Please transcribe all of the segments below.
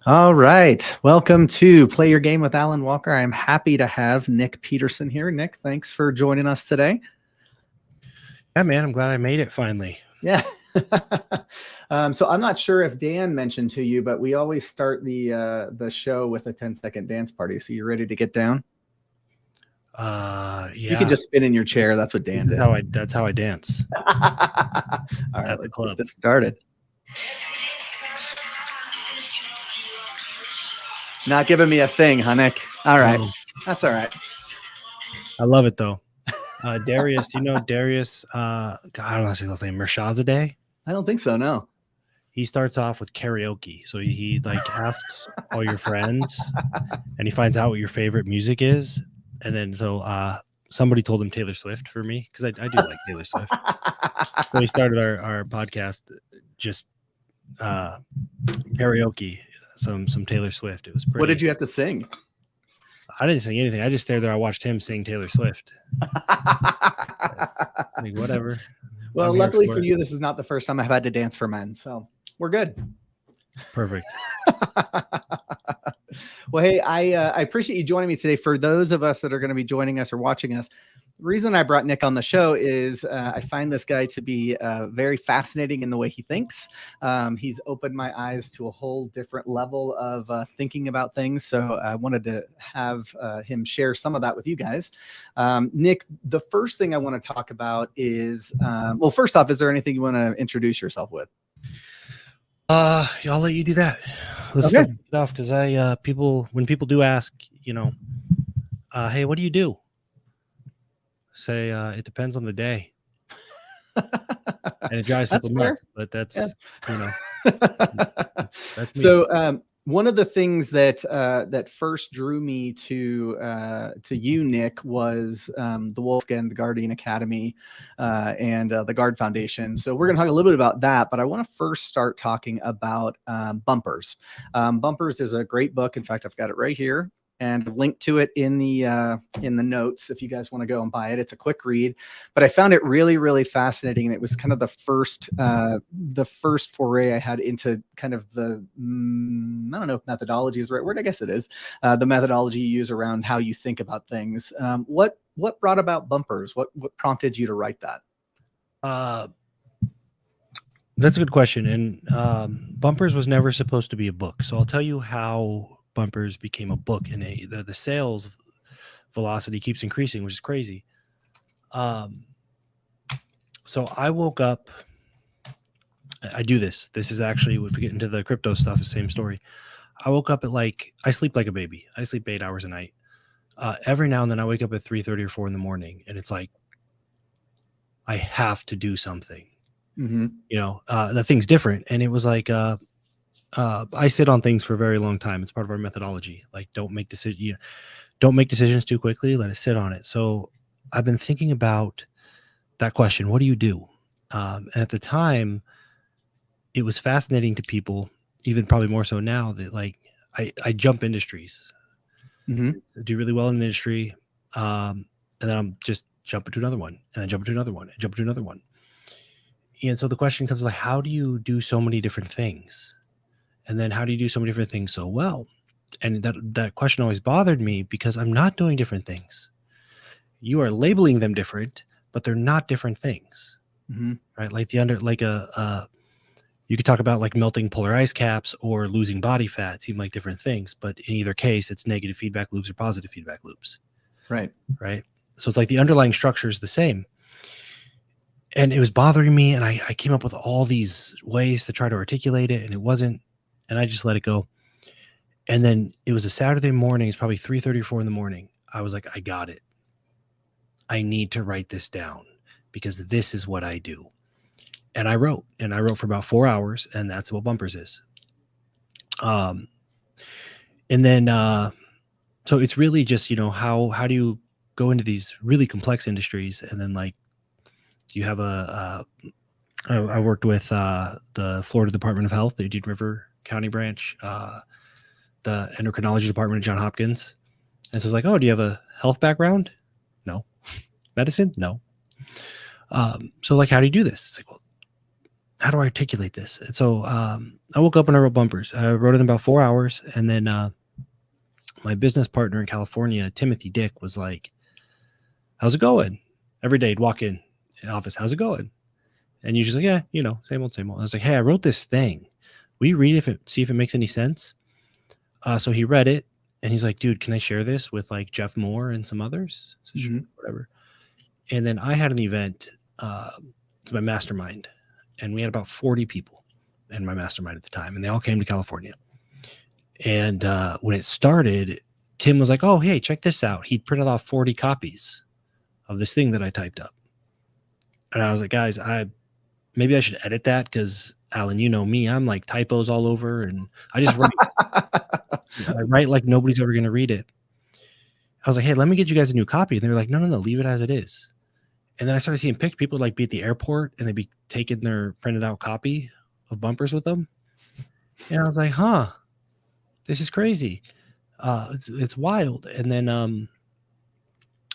All right. Welcome to Play Your Game with Alan Walker. I'm happy to have Nic Peterson here. Nic, thanks for joining us today. Yeah, man, I'm glad I made it finally. Yeah. So I'm not sure if Dan mentioned to you, but we always start the show with a 10-second dance party. So you ready to get down? Yeah. You can just spin in your chair. That's what Dan did. That's how I dance. All right, let's get this started. Not giving me a thing, huh, Nic? All right. That's all right. I love it though. Darius, do you know Darius? God, I don't know his last name. Mershazadeh? I don't think so. No. He starts off with karaoke. So he like asks all your friends and he finds out what your favorite music is. And then somebody told him Taylor Swift for me because I do like Taylor Swift. So he started our podcast just karaoke, some Taylor Swift. It was pretty. What did you have to sing? I didn't sing anything. I just stayed there. I watched him sing Taylor Swift. Like, whatever. Well, luckily for you, this is not the first time I've had to dance for men, so we're good. Perfect. Well, hey, I appreciate you joining me today. For those of us that are going to be joining us or watching us, the reason I brought Nic on the show is I find this guy to be very fascinating in the way he thinks. He's opened my eyes to a whole different level of thinking about things. So I wanted to have him share some of that with you guys. Nic, the first thing I want to talk about is, well, first off, is there anything you want to introduce yourself with? I'll let you do that. Let's start it off because when people do ask, hey, what do you do? Say it depends on the day, and it drives people nuts. But that's that's me. So one of the things that first drew me to you, Nic, was the Wolfgang the Guardian Academy and the Guard Foundation. So we're going to talk a little bit about that, but I want to first start talking about Bumpers. Bumpers is a great book. In fact, I've got it right here, and link to it in the notes if you guys want to go and buy it. It's a quick read, but I found it really, really fascinating. And it was kind of the first foray I had into kind of the, I don't know if methodology is the right word. I guess it is. The methodology you use around how you think about things. What brought about Bumpers? What prompted you to write that? That's a good question. And Bumpers was never supposed to be a book. So I'll tell you how Bumpers became a book, and the sales velocity keeps increasing, which is crazy. So I woke up. I do this. This is actually, if we get into the crypto stuff, the same story. I woke up at I sleep like a baby. I sleep 8 hours a night. Every now and then I wake up at 3:30 or 4 in the morning, and it's like I have to do something. Mm-hmm. The thing's different, and it was like I sit on things for a very long time. It's part of our methodology. Like, don't make decisions too quickly. Let it sit on it. So I've been thinking about that question. What do you do? And at the time, it was fascinating to people, even probably more so now, that I jump industries. Mm-hmm. I do really well in the industry. And then I'm just jumping to another one, and then jump to another one, and jump to another one. And so the question comes like, how do you do so many different things? And then how do you do so many different things so well? And that question always bothered me because I'm not doing different things. You are labeling them different, but they're not different things, right? Like you could talk about like melting polar ice caps or losing body fat seem like different things, but in either case, it's negative feedback loops or positive feedback loops. Right. So it's like the underlying structure is the same. And it was bothering me, and I came up with all these ways to try to articulate it, and it wasn't. And I just let it go. And then it was a Saturday morning. It's probably 3:30 or 4 in the morning. I was like, I got it. I need to write this down because this is what I do. And I wrote for about 4 hours, and that's what Bumpers is. And then, so it's really just, how do you go into these really complex industries? And then you have I worked with the Florida Department of Health, the Indian River County branch, the endocrinology department at Johns Hopkins. And so it's like, oh, do you have a health background? No. Medicine? No. So how do you do this? It's like, well, how do I articulate this? And so I woke up and I wrote bumpers. I wrote it in about 4 hours, and then my business partner in California, Timothy Dick, was like, "How's it going?" Every day he'd walk in the office, "How's it going?" And you're just like, "Yeah, you know, same old, same old." I was like, "Hey, I wrote this thing. Will you read it, see if it makes any sense?" So he read it, and he's like, "Dude, can I share this with like Jeff Moore and some others?" So sure, whatever. And then I had an event. It's my mastermind, and we had about 40 people in my mastermind at the time, and they all came to California. And when it started, Tim was like, "Oh, hey, check this out." He printed off 40 copies of this thing that I typed up. And I was like, "Guys, maybe I should edit that, because Alan, you know me, I'm like typos all over, and I just write, I write like nobody's ever going to read it." I was like, "Hey, let me get you guys a new copy." And they were like, "No, leave it as it is." And then I started seeing people like be at the airport, and they'd be taking their printed out copy of bumpers with them. And I was like, "Huh, this is crazy. It's wild." And then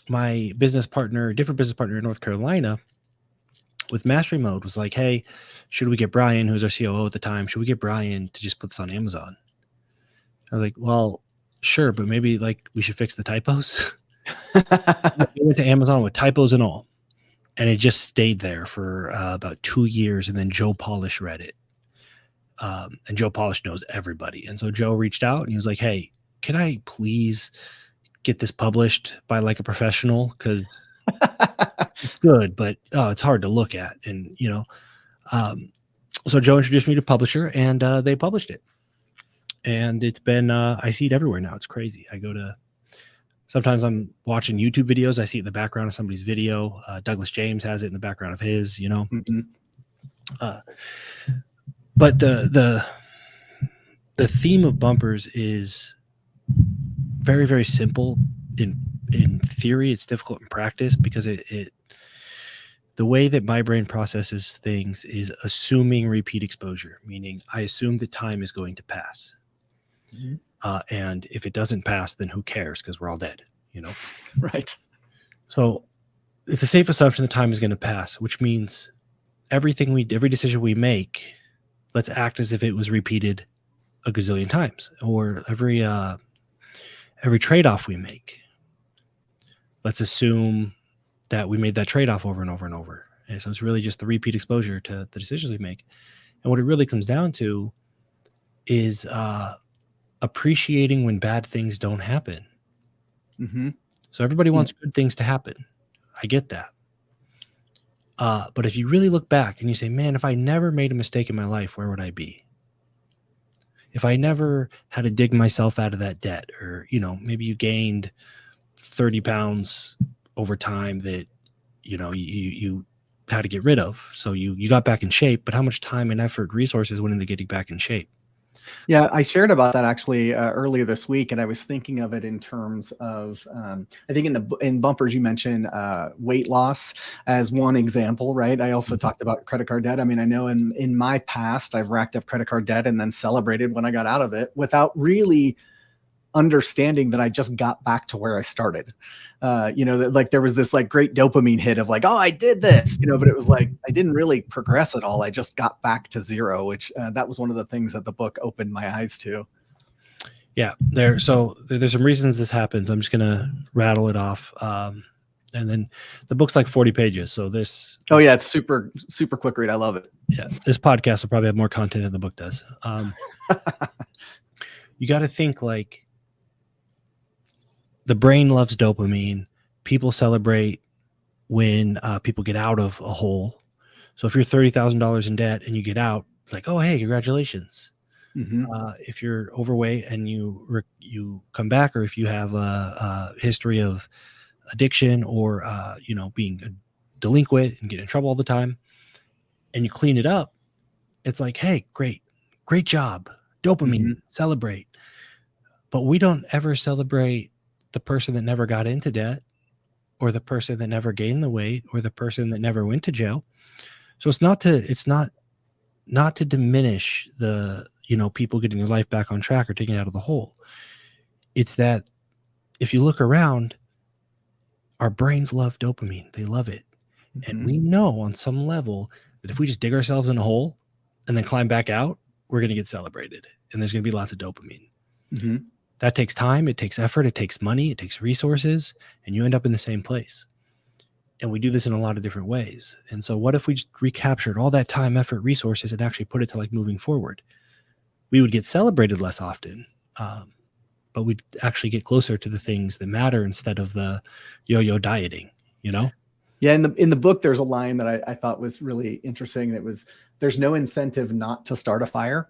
my different business partner in North Carolina with Mastery Mode was like, "Hey, should we get Brian, who was our COO at the time, should we get Brian to just put this on Amazon?" I was like, "Well, sure, but maybe like we should fix the typos." We went to Amazon with typos and all, and it just stayed there for about 2 years. And then Joe Polish read it. And Joe Polish knows everybody. And so Joe reached out and he was like, "Hey, can I please get this published by like a professional? Because it's good, but it's hard to look at." And, so Joe introduced me to publisher, and they published it. And it's been, I see it everywhere now. It's crazy. Sometimes I'm watching YouTube videos. I see it in the background of somebody's video. Douglas James has it in the background of his, but the theme of bumpers is very, very simple in theory. It's difficult in practice, because the way that my brain processes things is assuming repeat exposure, meaning I assume that time is going to pass. And if it doesn't pass, then who cares? Because we're all dead, Right. So it's a safe assumption that time is going to pass, which means every decision we make, let's act as if it was repeated a gazillion times. Or every trade-off we make, let's assume that we made that trade-off over and over and over. And so it's really just the repeat exposure to the decisions we make. And what it really comes down to is appreciating when bad things don't happen. So everybody wants good things to happen. I get that. But if you really look back and you say, "Man, if I never made a mistake in my life, where would I be? If I never had to dig myself out of that debt," or, maybe you gained 30 pounds over time that, you had to get rid of. So you got back in shape, but how much time and effort, resources went into getting back in shape? Yeah, I shared about that actually earlier this week, and I was thinking of it in terms of I think in bumpers you mentioned weight loss as one example, right? I also talked about credit card debt. I mean, I know in my past I've racked up credit card debt and then celebrated when I got out of it without really understanding that I just got back to where I started. Like there was this like great dopamine hit of like, "Oh, I did this," but it was like, I didn't really progress at all. I just got back to zero, which that was one of the things that the book opened my eyes to. Yeah, there's some reasons this happens. I'm just going to rattle it off. And then the book's like 40 pages. So Oh yeah, it's super, super quick read. I love it. Yeah. This podcast will probably have more content than the book does. You got to think like, the brain loves dopamine. People celebrate when people get out of a hole. So if you're $30,000 in debt and you get out, it's like, "Oh, hey, congratulations." If you're overweight and you come back, or if you have a history of addiction, or being a delinquent and get in trouble all the time, and you clean it up, it's like, "Hey, great job, dopamine, celebrate." But we don't ever celebrate the person that never got into debt, or the person that never gained the weight, or the person that never went to jail. So it's not to diminish the, people getting their life back on track or taking it out of the hole. It's that if you look around, our brains love dopamine. They love it. And we know on some level that if we just dig ourselves in a hole and then climb back out, we're going to get celebrated. And there's going to be lots of dopamine. Mm-hmm. That takes time. It takes effort. It takes money. It takes resources. And you end up in the same place. And we do this in a lot of different ways. And so what if we just recaptured all that time, effort, resources, and actually put it to like moving forward? We would get celebrated less often, but we'd actually get closer to the things that matter instead of the yo-yo dieting, you know? Yeah, in the book, there's a line that I thought was really interesting. It was, there's no incentive not to start a fire.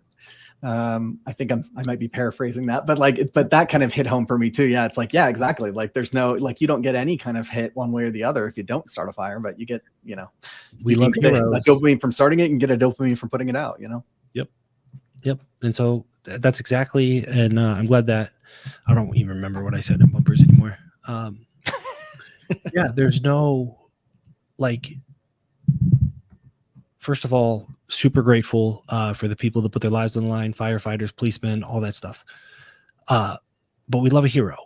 I think I might be paraphrasing that, but that kind of hit home for me too. Yeah, it's like, yeah, exactly. Like there's no, like you don't get any kind of hit one way or the other if you don't start a fire, but you get, you know, we love heroes. A dopamine from starting it and get a dopamine from putting it out, you know? Yep. And so that's exactly, and I'm glad that I don't even remember what I said in bumpers anymore. Yeah, there's no, like, first of all, super grateful for the people that put their lives on the line, firefighters, policemen, all that stuff. But we love a hero.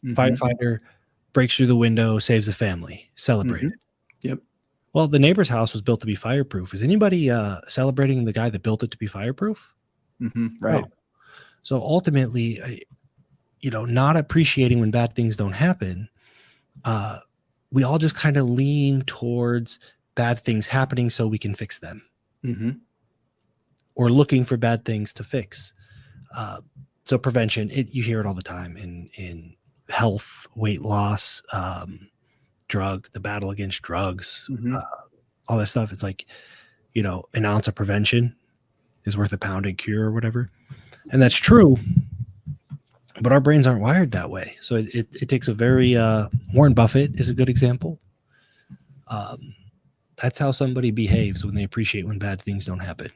Mm-hmm. Firefighter breaks through the window, saves a family, celebrated. Mm-hmm. Yep. Well, the neighbor's house was built to be fireproof. Is anybody celebrating the guy that built it to be fireproof? Mm-hmm. Right. No. So ultimately, not appreciating when bad things don't happen, we all just kind of lean towards bad things happening so we can fix them. Mm-hmm. Or looking for bad things to fix. So prevention, you hear it all the time in health, weight loss, the battle against drugs, mm-hmm. All that stuff. It's like, an ounce of prevention is worth a pound of cure or whatever. And that's true, but our brains aren't wired that way. So it takes a very, Warren Buffett is a good example. That's how somebody behaves when they appreciate when bad things don't happen.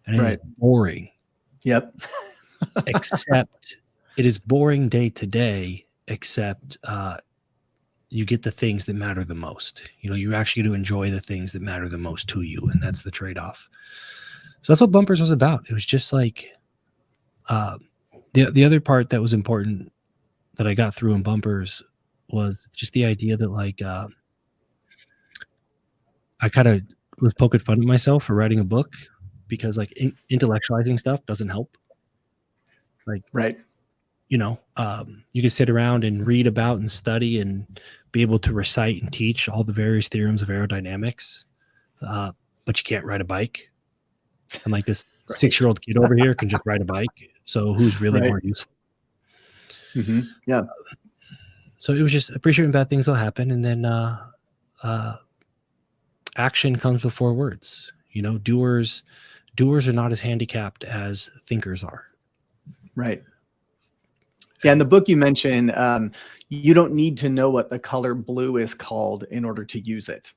And it is boring. Yep. Except it is boring day to day, except you get the things that matter the most. You're actually going to enjoy the things that matter the most to you. And that's the trade-off. So that's what Bumpers was about. It was just like the other part that was important that I got through in Bumpers was just the idea that like I kind of was poking fun at myself for writing a book because like intellectualizing stuff doesn't help. Like, right. You can sit around and read about and study and be able to recite and teach all the various theorems of aerodynamics, but you can't ride a bike. And like this 6-year-old kid over here can just ride a bike. So who's really more useful? Mm-hmm. Yeah. So it was just appreciating bad things will happen. And then action comes before words. Doers are not as handicapped as thinkers are. Right. Yeah, in the book you mentioned, you don't need to know what the color blue is called in order to use it.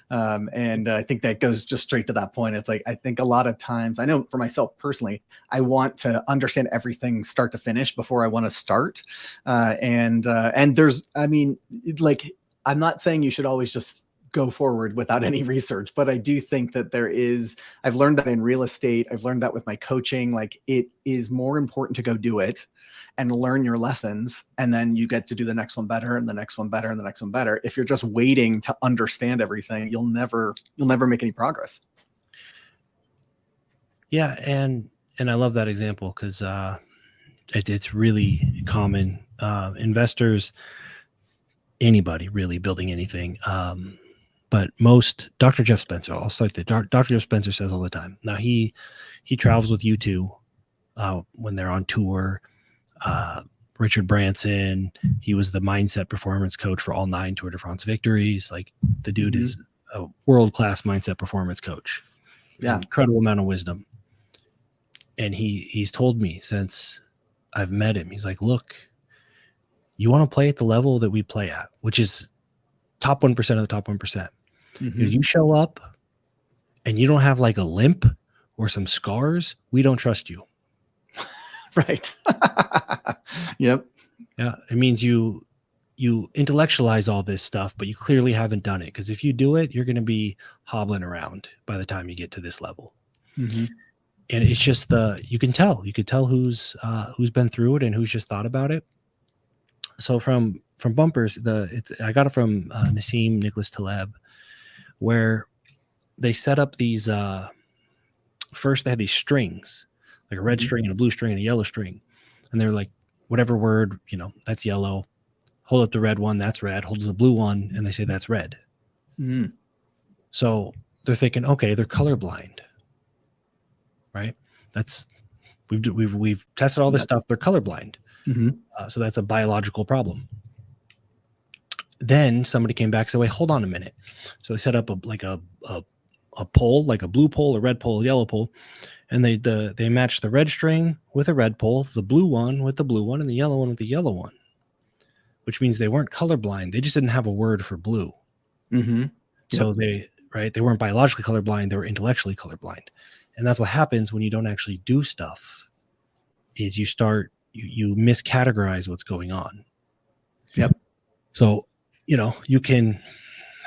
And I think that goes just straight to that point. It's like, I think a lot of times, I know for myself personally, I want to understand everything start to finish before I want to start. And there's, I'm not saying you should always just go forward without any research, but I do think that I've learned that in real estate. I've learned that with my coaching, like it is more important to go do it and learn your lessons. And then you get to do the next one better and the next one better and the next one better. If you're just waiting to understand everything, you'll never make any progress. Yeah. And I love that example because it's really common. Investors, anybody really building anything. But Dr. Jeff Spencer, I'll cite that. Dr. Jeff Spencer says all the time. Now he travels with U2 when they're on tour. Richard Branson, he was the mindset performance coach for all 9 Tour de France victories. Like the dude is a world-class mindset performance coach. Yeah. Incredible amount of wisdom. And he's told me since I've met him, he's like, look, you want to play at the level that we play at, which is top 1% of the top 1%. Mm-hmm. If you show up and you don't have like a limp or some scars, we don't trust you. Right. Yep. Yeah. It means you intellectualize all this stuff, but you clearly haven't done it. Because if you do it, you're going to be hobbling around by the time you get to this level. Mm-hmm. And it's just you can tell who's been through it and who's just thought about it. So from Bumpers, I got it from Nassim Nicholas Taleb, where they set up these first they had these strings, like a red string and a blue string and a yellow string, and they're like, whatever word, that's yellow, hold up the red one, that's red, hold up the blue one, and they say that's red. Mm. So they're thinking, okay, they're colorblind, right? That's we've tested all this stuff, they're colorblind. So that's a biological problem. Then somebody came back and said, wait, hold on a minute. So they set up a pole, like a blue pole, a red pole, a yellow pole, and they matched the red string with a red pole, the blue one with the blue one, and the yellow one with the yellow one, which means they weren't colorblind. They just didn't have a word for blue. So they weren't biologically colorblind, they were intellectually colorblind. And that's what happens when you don't actually do stuff, is you miscategorize what's going on. Yep. So, you can,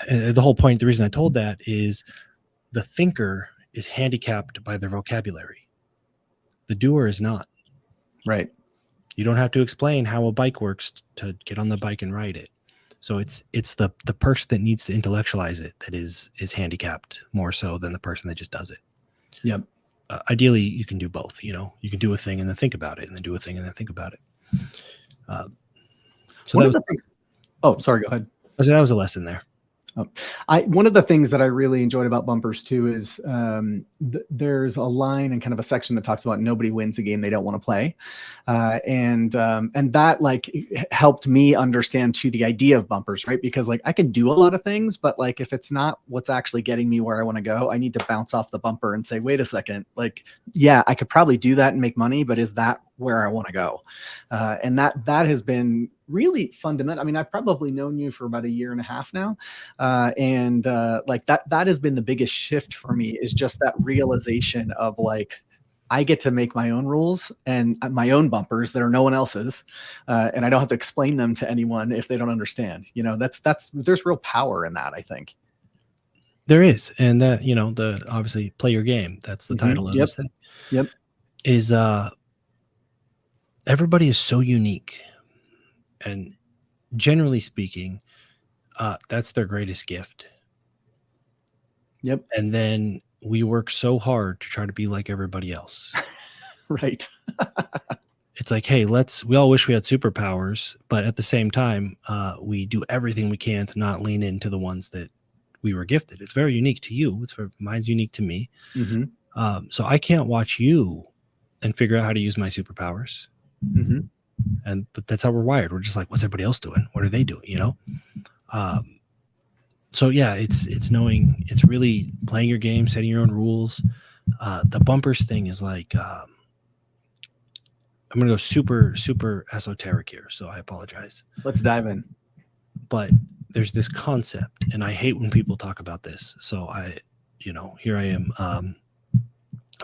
the whole point, the reason I told that is the thinker is handicapped by their vocabulary. The doer is not. Right. You don't have to explain how a bike works to get on the bike and ride it. So it's the person that needs to intellectualize it that is handicapped more so than the person that just does it. Yep. Ideally, you can do both. You can do a thing and then think about it, and then do a thing and then think about it. So one of the things. Oh, sorry. Go ahead. That was a lesson there. One of the things that I really enjoyed about bumpers too is there's a line and kind of a section that talks about nobody wins a game they don't want to play, and that like helped me understand too the idea of bumpers, right? Because like I can do a lot of things, but like if it's not what's actually getting me where I want to go, I need to bounce off the bumper and say, wait a second, like yeah, I could probably do that and make money, but is that where I want to go? And that has been really fundamental. I mean, I've probably known you for about 1.5 years now. And like that has been the biggest shift for me, is just that realization of like, I get to make my own rules and my own bumpers that are no one else's. And I don't have to explain them to anyone if they don't understand. There's real power in that, I think. There is. And that, the obviously play your game. That's the title of this thing. Yep. Is everybody is so unique. And generally speaking, that's their greatest gift. Yep. And then we work so hard to try to be like everybody else. Right. It's like, hey, we all wish we had superpowers, but at the same time, we do everything we can to not lean into the ones that we were gifted. It's very unique to you. Mine's unique to me. So I can't watch you and figure out how to use my superpowers. But that's how we're wired. We're just like, what's everybody else doing? What are they doing? So yeah, it's knowing, it's really playing your game, setting your own rules. The bumpers thing is like, I'm going to go super, super esoteric here. So I apologize. Let's dive in. But there's this concept, and I hate when people talk about this. So here I am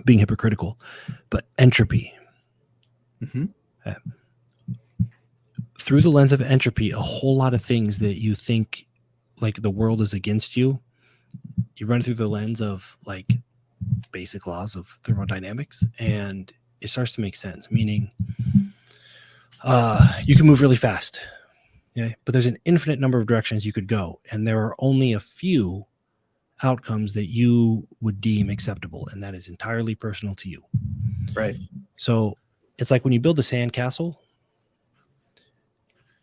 being hypocritical, but entropy. Through the lens of entropy, a whole lot of things that you think like the world is against you, you run through the lens of like basic laws of thermodynamics, and it starts to make sense. Meaning, you can move really fast, but there's an infinite number of directions you could go, and there are only a few outcomes that you would deem acceptable, and that is entirely personal to you. Right. So it's like when you build a sandcastle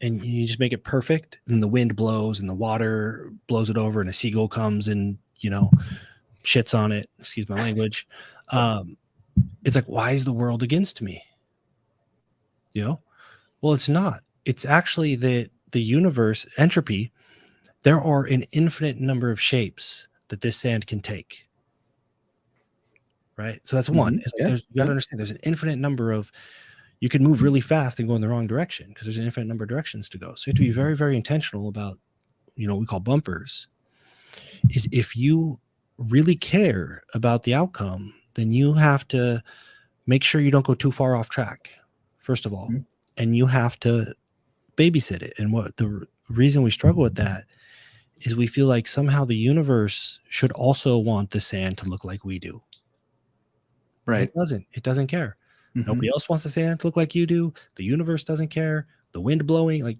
and you just make it perfect, and the wind blows and the water blows it over and a seagull comes and, shits on it. Excuse my language. It's like, why is the world against me? Well, it's not. It's actually that the universe, entropy, there are an infinite number of shapes that this sand can take. Right. So that's one. It's like you got to understand there's an infinite number of, you can move really fast and go in the wrong direction because there's an infinite number of directions to go. So you have to be very, very intentional about, what we call bumpers. Is if you really care about the outcome, then you have to make sure you don't go too far off track, first of all, and you have to babysit it. And what the reason we struggle with that is we feel like somehow the universe should also want the sand to look like we do. Right. It doesn't care. Nobody else wants the sand to look like you do. The universe doesn't care. The wind blowing,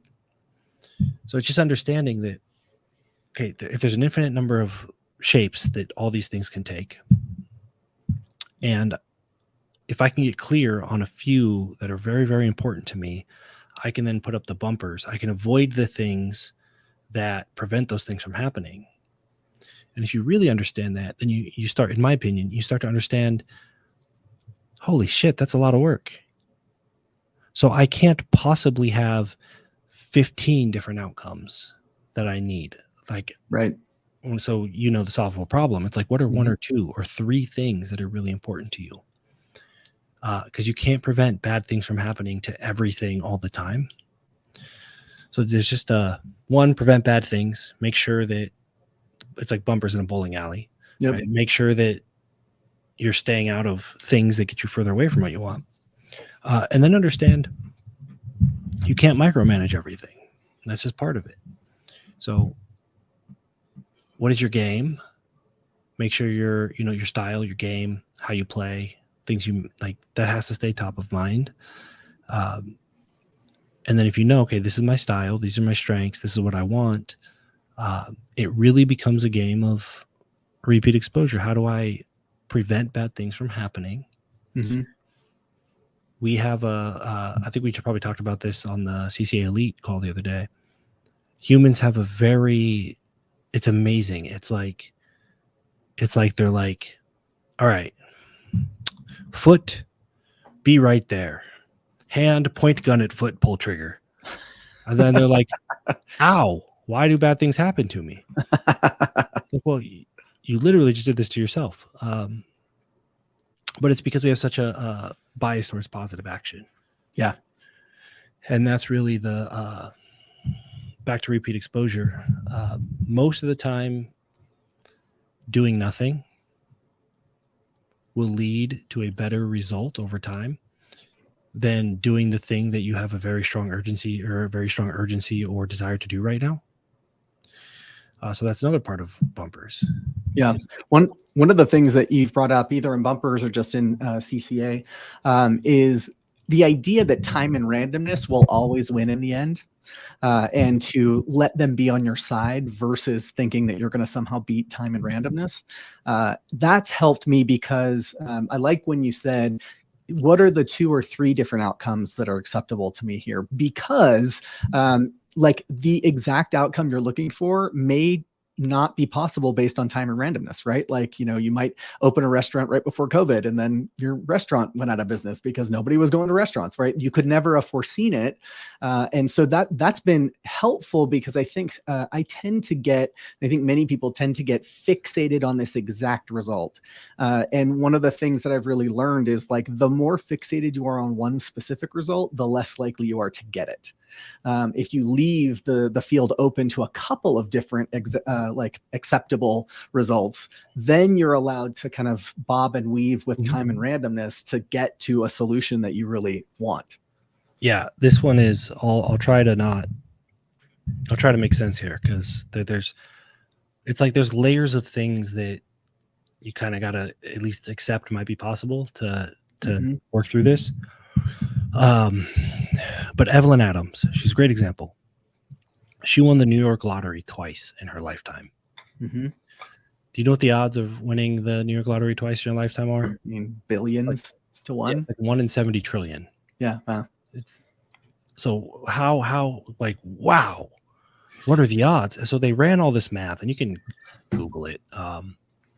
so it's just understanding that, okay, if there's an infinite number of shapes that all these things can take. And if I can get clear on a few that are very, very important to me, I can then put up the bumpers. I can avoid the things that prevent those things from happening. And if you really understand that, then you start, in my opinion, you start to understand, holy shit, that's a lot of work. So I can't possibly have 15 different outcomes that I need. Like, Right. so the solvable problem. It's like, what are one or two or three things that are really important to you? Because you can't prevent bad things from happening to everything all the time. So there's just one, prevent bad things. Make sure that it's like bumpers in a bowling alley. Yep. Right? Make sure that you're staying out of things that get you further away from what you want. And then understand you can't micromanage everything. That's just part of it. So what is your game? Make sure your style, your game, how you play, things you like, that has to stay top of mind. And then if okay, this is my style, these are my strengths, this is what I want, it really becomes a game of repeat exposure. How do I prevent bad things from happening? Mm-hmm. We have I think we probably talked about this on the CCA Elite call the other day. Humans have it's amazing. It's like they're like, all right, foot, be right there. Hand, point gun at foot, pull trigger. And then they're like, ow, why do bad things happen to me? Like, well, you literally just did this to yourself. But it's because we have such a bias towards positive action. Yeah. And that's really the back to repeat exposure. Most of the time, doing nothing will lead to a better result over time than doing the thing that you have a very strong urgency or desire to do right now. So that's another part of bumpers. Yeah. One of the things that you've brought up, either in bumpers or just in CCA, is the idea that time and randomness will always win in the end. And to let them be on your side versus thinking that you're going to somehow beat time and randomness. That's helped me because I like when you said, what are the 2 or 3 different outcomes that are acceptable to me here? Because like the exact outcome you're looking for may not be possible based on time and randomness, right? Like, you might open a restaurant right before COVID and then your restaurant went out of business because nobody was going to restaurants, right? You could never have foreseen it. And so that's been helpful because I think I think many people tend to get fixated on this exact result. And one of the things that I've really learned is like the more fixated you are on one specific result, the less likely you are to get it. If you leave the field open to a couple of different like acceptable results, then you're allowed to kind of bob and weave with time and randomness to get to a solution that you really want. Yeah, this one is I'll try to make sense here because it's like there's layers of things that you kind of got to at least accept might be possible to work through this. But Evelyn Adams, she's a great example. She won the New York lottery twice in her lifetime. Mm-hmm. Do you know what the odds of winning the New York lottery twice in your lifetime are? I mean, billions to 1. Yeah, it's like 1 in 70 trillion. Yeah. Wow. It's so how like, wow, what are the odds? And so they ran all this math, and you can Google it,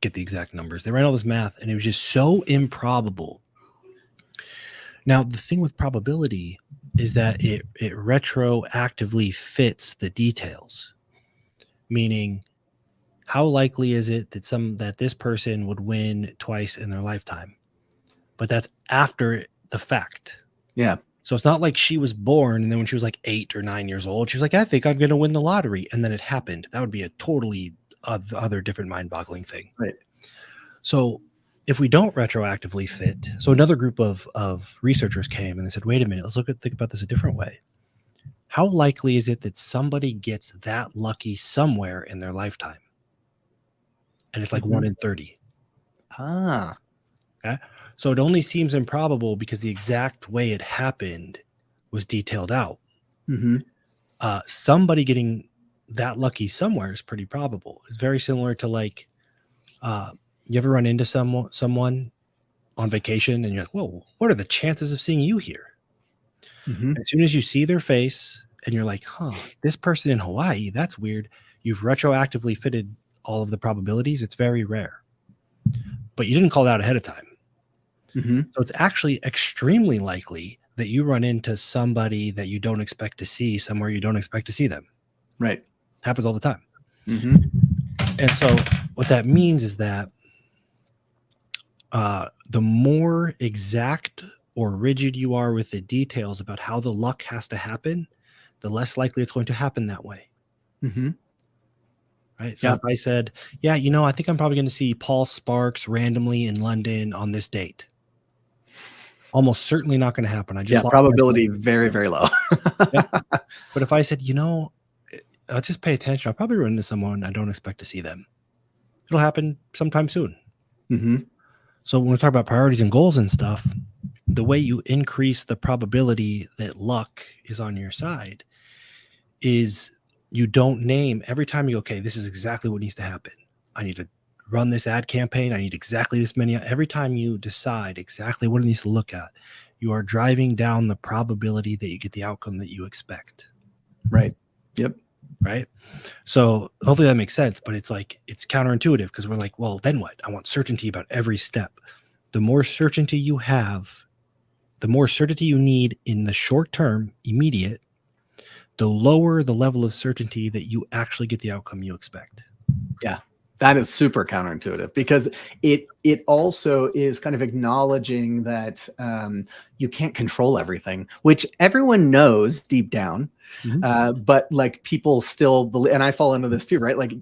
get the exact numbers. They ran all this math, and it was just so improbable. Now, the thing with probability is that it retroactively fits the details, meaning how likely is it that this person would win twice in their lifetime? But that's after the fact. Yeah. So it's not like she was born and then when she was like 8 or 9 years old, she was like, I think I'm going to win the lottery. And then it happened. That would be a totally other different mind-boggling thing. Right. So if we don't retroactively fit, so another group of researchers came and they said, wait a minute, let's think about this a different way. How likely is it that somebody gets that lucky somewhere in their lifetime? And it's like 1 in 30. Ah. Okay. So it only seems improbable because the exact way it happened was detailed out. Mm-hmm. Somebody getting that lucky somewhere is pretty probable. It's very similar to like You ever run into someone on vacation and you're like, whoa, what are the chances of seeing you here? As soon as you see their face and you're like, this person in Hawaii, that's weird. You've retroactively fitted all of the probabilities. It's very rare. But you didn't call that out ahead of time. So it's actually extremely likely that you run into somebody that you don't expect to see somewhere you don't expect to see them. Right. Happens all the time. And so what that means is that the more exact or rigid you are with the details about how the luck has to happen, the less likely it's going to happen that way. Right. So if I said, yeah, I think I'm probably going to see Paul Sparks randomly in London on this date. Almost certainly not going to happen. Probability very, very low. But if I said, I'll just pay attention. I'll probably run into someone I don't expect to see them. It'll happen sometime soon. So when we talk about priorities and goals and stuff, the way you increase the probability that luck is on your side is you don't name every time you go, okay, this is exactly what needs to happen. I need to run this ad campaign. I need exactly this many. Every time you decide exactly what it needs to look at, you are driving down the probability that you get the outcome that you expect. Right. Yep. Right. So hopefully that makes sense, but it's counterintuitive because we're like, well, then what? I want certainty about every step. The more certainty you have, the more certainty you need in the short term, immediate, the lower the level of certainty that you actually get the outcome you expect. Yeah. That is super counterintuitive because it also is kind of acknowledging that you can't control everything, which everyone knows deep down. But like people still believe, and I fall into this too, right? Like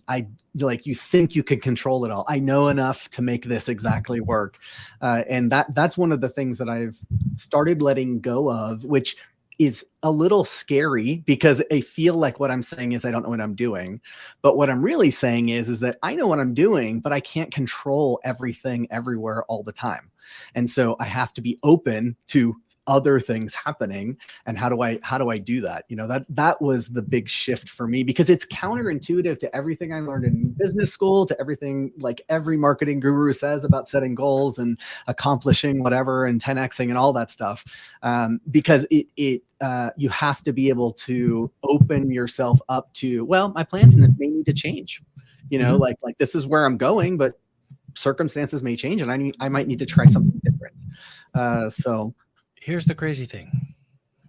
you think you can control it all. I know enough to make this exactly work. And that's one of the things that I've started letting go of, which is a little scary because I feel like what I'm saying is I don't know what I'm doing. But what I'm really saying is that I know what I'm doing, but I can't control everything everywhere all the time. And so I have to be open to other things happening. And how do I do that? That was the big shift for me because it's counterintuitive to everything I learned in business school, to everything like every marketing guru says about setting goals and accomplishing whatever and 10xing and all that stuff. Because you have to be able to open yourself up to, well, my plans may need to change, like this is where I'm going, but circumstances may change and I might need to try something different. So here's the crazy thing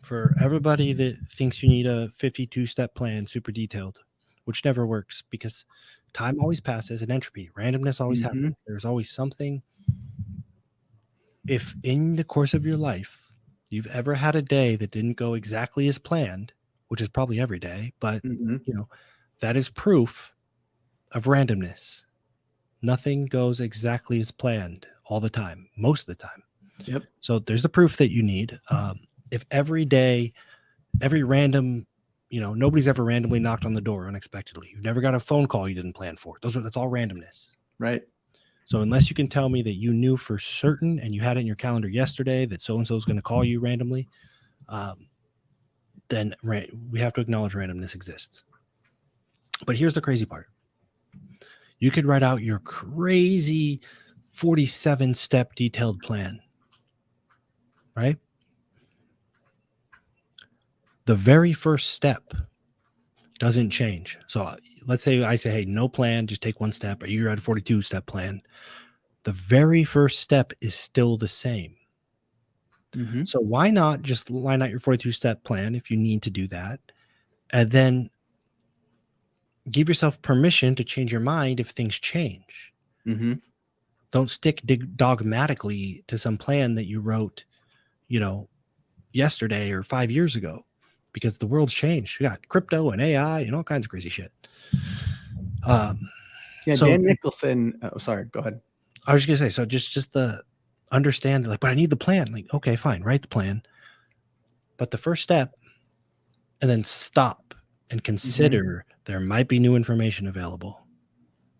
for everybody that thinks you need a 52-step plan, super detailed, which never works because time always passes and entropy, randomness always happens. There's always something. If in the course of your life, you've ever had a day that didn't go exactly as planned, which is probably every day, but that is proof of randomness. Nothing goes exactly as planned all the time, most of the time. Yep. So there's the proof that you need. If every day, every random, nobody's ever randomly knocked on the door unexpectedly. You've never got a phone call you didn't plan for. That's all randomness. Right. So unless you can tell me that you knew for certain and you had it in your calendar yesterday that so-and-so is going to call you randomly, then we have to acknowledge randomness exists. But here's the crazy part. You could write out your crazy 47-step detailed plan. Right? The very first step doesn't change. So let's say I say, hey, no plan, just take one step, or you're at a 42-step plan. The very first step is still the same. So why not just line out your 42-step plan if you need to do that, and then give yourself permission to change your mind if things change. Don't stick dogmatically to some plan that you wrote yesterday or 5 years ago, because the world's changed. We got crypto and AI and all kinds of crazy shit. Dan Nicholson. Oh, sorry, go ahead. I was just gonna say, so just the understand, like, but I need the plan. Like, okay, fine, write the plan. But the first step, and then stop and consider there might be new information available.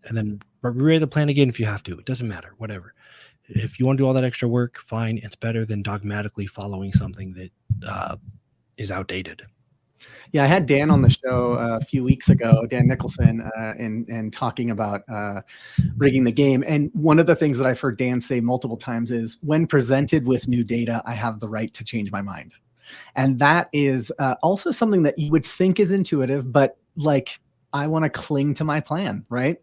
And then rewrite the plan again if you have to. It doesn't matter, whatever. If you want to do all that extra work, fine. It's better than dogmatically following something that is outdated. Yeah, I had Dan on the show a few weeks ago, Dan Nicholson, and talking about rigging the game. And one of the things that I've heard Dan say multiple times is, when presented with new data, I have the right to change my mind. And that is also something that you would think is intuitive, but like, I want to cling to my plan, right?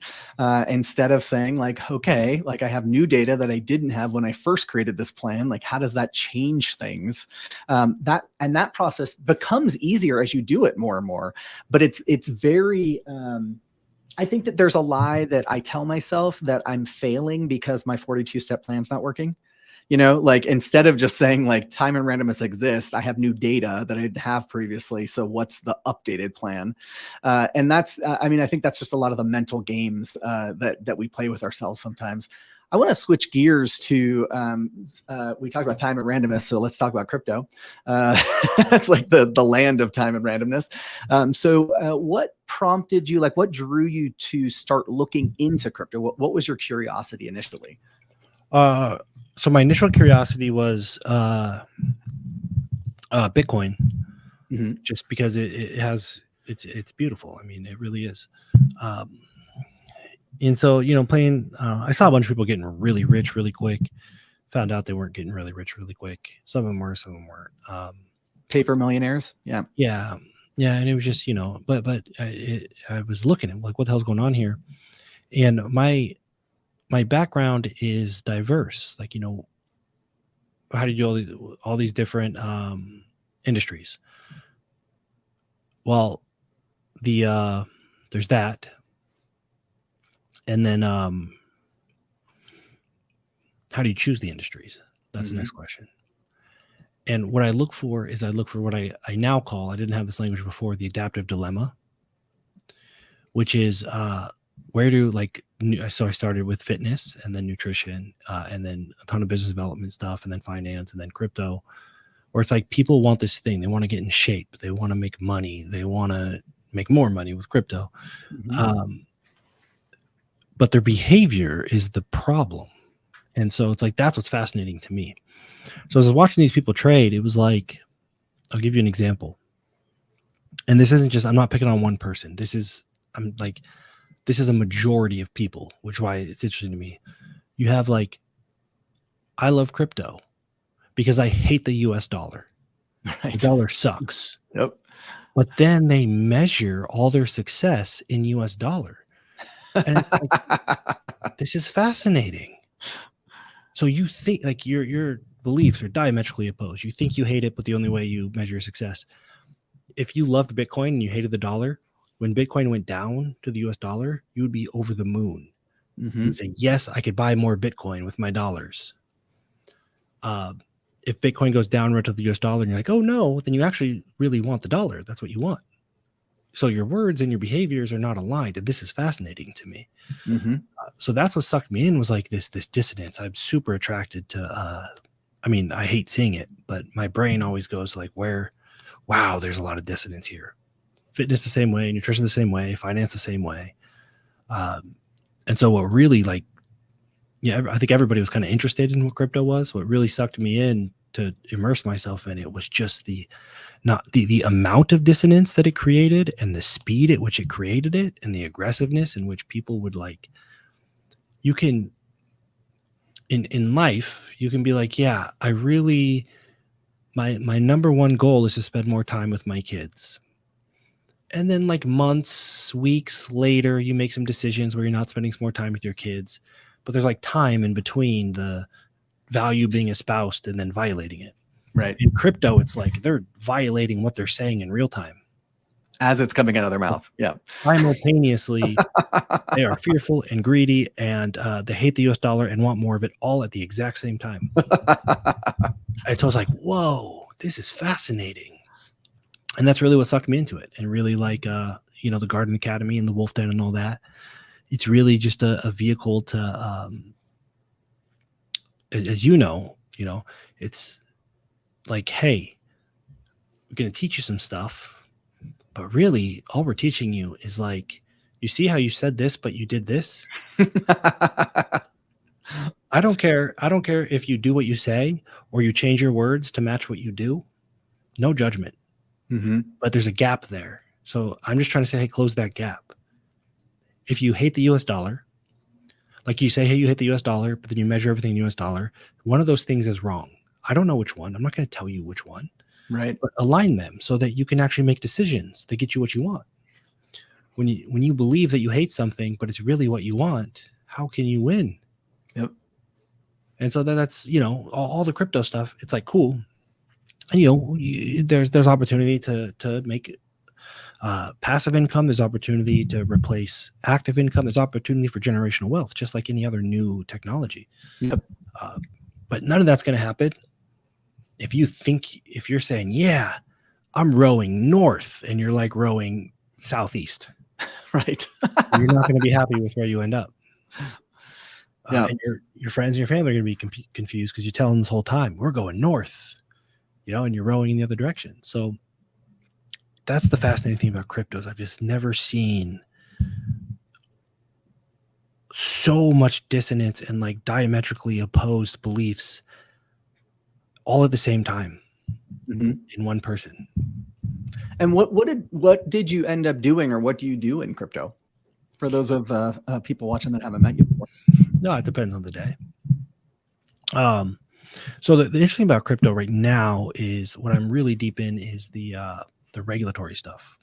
Instead of saying like, okay, like I have new data that I didn't have when I first created this plan. Like, how does that change things? That process becomes easier as you do it more and more. But it's very. I think that there's a lie that I tell myself, that I'm failing because my 42-step plan's not working. Like, instead of just saying like time and randomness exist, I have new data that I didn't have previously. So what's the updated plan? And that's, I think that's just a lot of the mental games that we play with ourselves sometimes. I want to switch gears to, we talked about time and randomness, so let's talk about crypto. It's like the land of time and randomness. So what prompted you, like what drew you to start looking into crypto? What was your curiosity initially? So my initial curiosity was Bitcoin, just because it's beautiful. I mean, it really is. And so, playing, I saw a bunch of people getting really rich really quick. Found out they weren't getting really rich really quick. Some of them were, some of them weren't. Paper millionaires. Yeah. Yeah. And it was just, but I was looking at like, what the hell's going on here? And my background is diverse. Like, how do you do all these different industries? Well, there's that. And then how do you choose the industries? That's the next question. And what I look for is what I now call, I didn't have this language before, the adaptive dilemma, which is so I started with fitness and then nutrition and then a ton of business development stuff and then finance and then crypto, where it's like people want this thing. They want to get in shape. They want to make money. They want to make more money with crypto. But their behavior is the problem. And so it's like, that's what's fascinating to me. So as I was watching these people trade, it was like, I'll give you an example. And this isn't just, I'm not picking on one person. This is a majority of people, which is why it's interesting to me. You have like, I love crypto because I hate the US dollar. Right. The dollar sucks. Yep. But then they measure all their success in US dollar. And it's like, this is fascinating. So you think like your beliefs are diametrically opposed. You think you hate it, but the only way you measure success. If you loved Bitcoin and you hated the dollar, when Bitcoin went down to the US dollar, you would be over the moon. You'd say, yes, I could buy more Bitcoin with my dollars. If Bitcoin goes down right to the US dollar and you're like, oh no, then you actually really want the dollar. That's what you want. So your words and your behaviors are not aligned. And this is fascinating to me. So that's what sucked me in, was like this dissonance. I'm super attracted to, I hate seeing it, but my brain always goes like, wow, there's a lot of dissonance here. Fitness the same way, nutrition the same way, finance the same way. And so what really I think everybody was kind of interested in what crypto was. What really sucked me in to immerse myself in it was just the amount of dissonance that it created and the speed at which it created it and the aggressiveness in which people would like, you can, in life, you can be like, yeah, I really, my number one goal is to spend more time with my kids. And then like months, weeks later, you make some decisions where you're not spending some more time with your kids, but there's like time in between the value being espoused and then violating it. Right. In crypto, it's like they're violating what they're saying in real time. As it's coming out of their mouth. Yeah. Simultaneously, they are fearful and greedy and they hate the US dollar and want more of it all at the exact same time. And so I was like, whoa, this is fascinating. And that's really what sucked me into it. And really like, the Garden Academy and the Wolf Den and all that. It's really just a vehicle to, as you know, it's like, hey, we're going to teach you some stuff, but really all we're teaching you is like, you see how you said this, but you did this. I don't care. I don't care if you do what you say or you change your words to match what you do. No judgment. but there's a gap there. So I'm just trying to say, hey, close that gap. If you hate the US dollar, like you say, hey, you hate the US dollar, but then you measure everything in US dollar, one of those things is wrong. I don't know which one. I'm not going to tell you which one. Right. But align them so that you can actually make decisions that get you what you want. When you believe that you hate something, but it's really what you want, how can you win? Yep. And so that's, all the crypto stuff. It's like, cool. And, there's opportunity to make passive income. There's opportunity to replace active income. There's opportunity for generational wealth, just like any other new technology. Yep. But none of that's going to happen if you're saying, yeah, I'm rowing north, and you're like rowing southeast. Right. You're not going to be happy with where you end up. Yeah. And your friends and your family are going to be confused because you tell them this whole time, we're going north, and you're rowing in the other direction. So that's the fascinating thing about cryptos. I've just never seen so much dissonance and like diametrically opposed beliefs all at the same time in one person. And what did you end up doing, or what do you do in crypto? For those of people watching that haven't met you before. No, it depends on the day. So the interesting about crypto right now is what I'm really deep in is the regulatory stuff,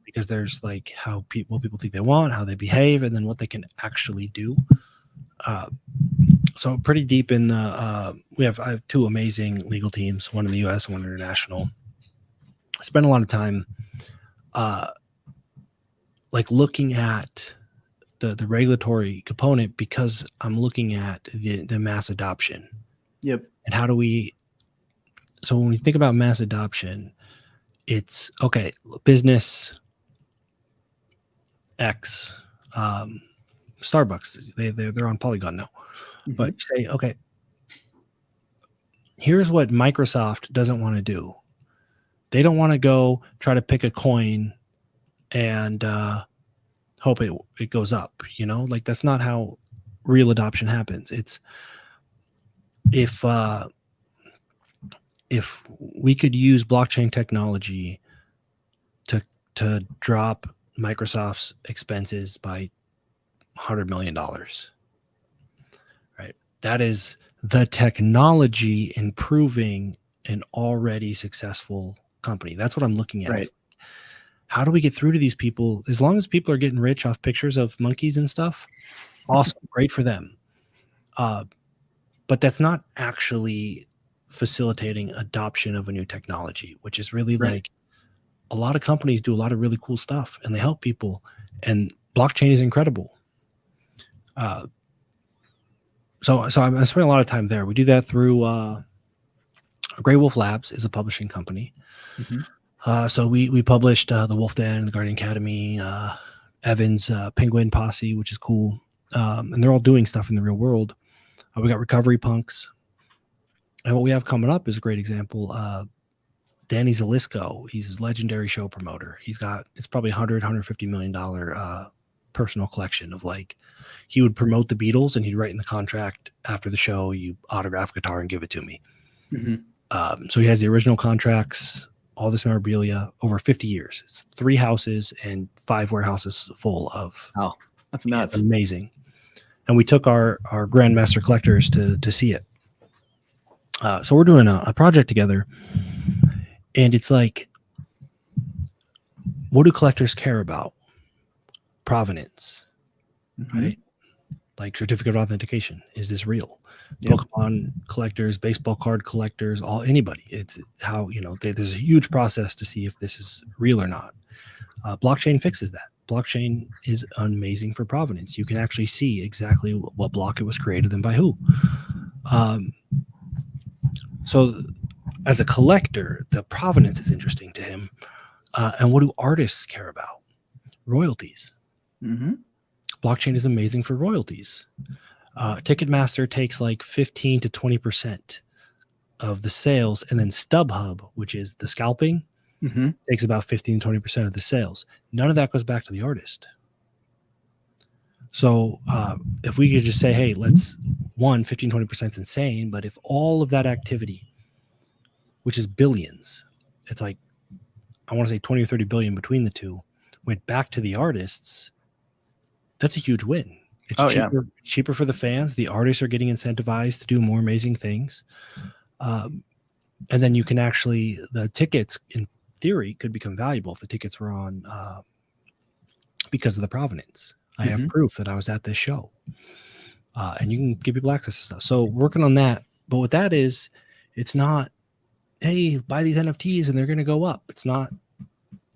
because there's like what people think they want, how they behave, and then what they can actually do. So pretty deep in the I have two amazing legal teams, one in the U.S. and one international. I spend a lot of time like looking at the regulatory component, because I'm looking at the mass adoption. Yep. And how do we, so when we think about mass adoption, it's okay, business X, Starbucks, they're on Polygon now. But you say, okay, here's what Microsoft doesn't want to do. They don't want to go try to pick a coin and hope it goes up, like that's not how real adoption happens. It's if we could use blockchain technology to drop Microsoft's expenses by $100 million, right? That is the technology improving an already successful company. That's what I'm looking at. Right. How do we get through to these people? As long as people are getting rich off pictures of monkeys and stuff, awesome, great for them. But that's not actually facilitating adoption of a new technology, which is really like a lot of companies do a lot of really cool stuff and they help people, and blockchain is incredible. So I spend a lot of time there. We do that through Grey Wolf Labs is a publishing company. So we published The Wolf Den, The Guardian Academy, Evan's Penguin Posse, which is cool. And they're all doing stuff in the real world. We got Recovery Punks. And what we have coming up is a great example. Danny Zalisco, he's a legendary show promoter. It's probably $150 million personal collection of like, he would promote the Beatles and he'd write in the contract after the show, you autograph guitar and give it to me. So he has the original contracts, all this memorabilia over 50 years. It's 3 houses and 5 warehouses full of. Oh, that's nuts. It's amazing. And we took our Grandmaster collectors to see it. So we're doing a project together, and it's like, what do collectors care about? Provenance, right? Like certificate of authentication. Is this real? Pokemon collectors, baseball card collectors, anybody. It's how, there's a huge process to see if this is real or not. Blockchain fixes that. Blockchain is amazing for provenance. You can actually see exactly what block it was created and by who. So as a collector, the provenance is interesting to him. And what do artists care about? Royalties. Blockchain is amazing for royalties. Ticketmaster takes like 15 to 20% of the sales, and then StubHub, which is the scalping, takes about 15 to 20% of the sales. None of that goes back to the artist. So if we could just say, hey, 15, 20% is insane, but if all of that activity, which is billions, it's like I want to say 20 or 30 billion between the two, went back to the artists, that's a huge win. It's cheaper for the fans. The artists are getting incentivized to do more amazing things. And then you can actually, the tickets in theory could become valuable if the tickets were on because of the provenance. I have proof that I was at this show. And you can give people access to stuff. So working on that. But what that is, it's not, hey, buy these NFTs and they're going to go up. It's not,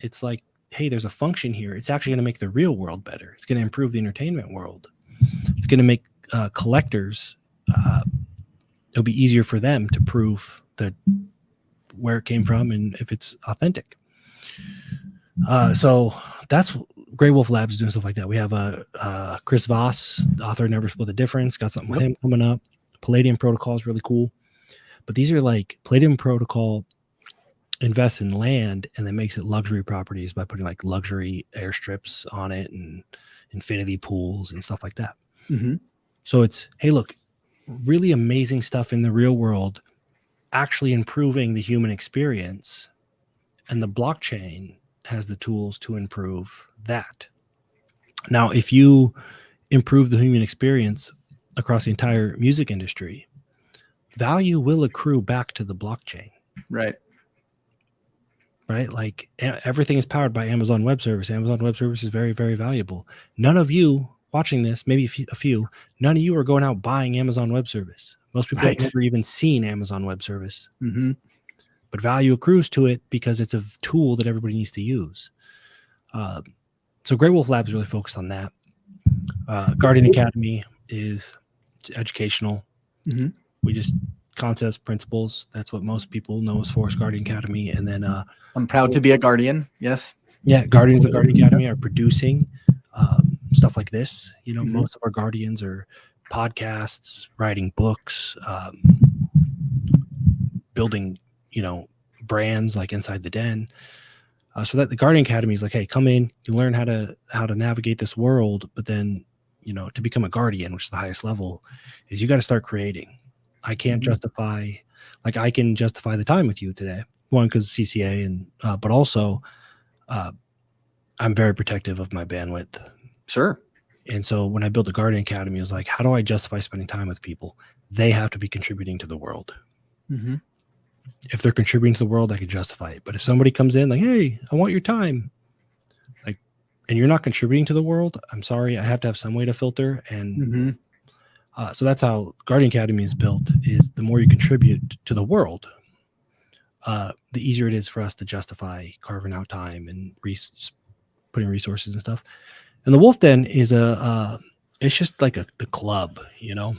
it's like, hey, there's a function here. It's actually going to make the real world better. It's going to improve the entertainment world. It's going to make collectors, it'll be easier for them to prove that where it came from and if it's authentic. So that's Grey Wolf Labs doing stuff like that. We have Chris Voss, the author of Never Split the Difference, got something with him coming up. Palladium Protocol is really cool. But these are like Palladium Protocol invests in land and then makes it luxury properties by putting like luxury airstrips on it and infinity pools and stuff like that. So it's, hey, look, really amazing stuff in the real world, actually improving the human experience, and the blockchain has the tools to improve that. Now, if you improve the human experience across the entire music industry, value will accrue back to the blockchain. Right. Like everything is powered by Amazon Web Service. Amazon Web Service is very, very valuable. None of you watching this, maybe a few, none of you are going out buying Amazon Web Service. Most people have never even seen Amazon Web Service. But value accrues to it because it's a tool that everybody needs to use. So Grey Wolf Labs is really focused on that. Guardian Academy is educational. We just concepts, principles. That's what most people know as Forest Guardian Academy. And then I'm proud to be a Guardian. Yes. Yeah, Guardians of the Guardian Academy are producing stuff like this. You know, most of our Guardians are podcasts, writing books, building, you know, brands like Inside the Den. So that the Guardian Academy is like, hey, come in, you learn how to navigate this world, but then, you know, to become a Guardian, which is the highest level, is you got to start creating. I can't justify, like I can justify the time with you today. One, because CCA, and but also I'm very protective of my bandwidth. Sure. And so when I built the Guardian Academy, it was like, how do I justify spending time with people? They have to be contributing to the world. If they're contributing to the world, I can justify it. But if somebody comes in like, hey, I want your time, like, and you're not contributing to the world, I'm sorry, I have to have some way to filter. And so that's how Guardian Academy is built, is the more you contribute to the world, the easier it is for us to justify carving out time and putting resources and stuff. And the Wolf Den is it's just like the club, you know.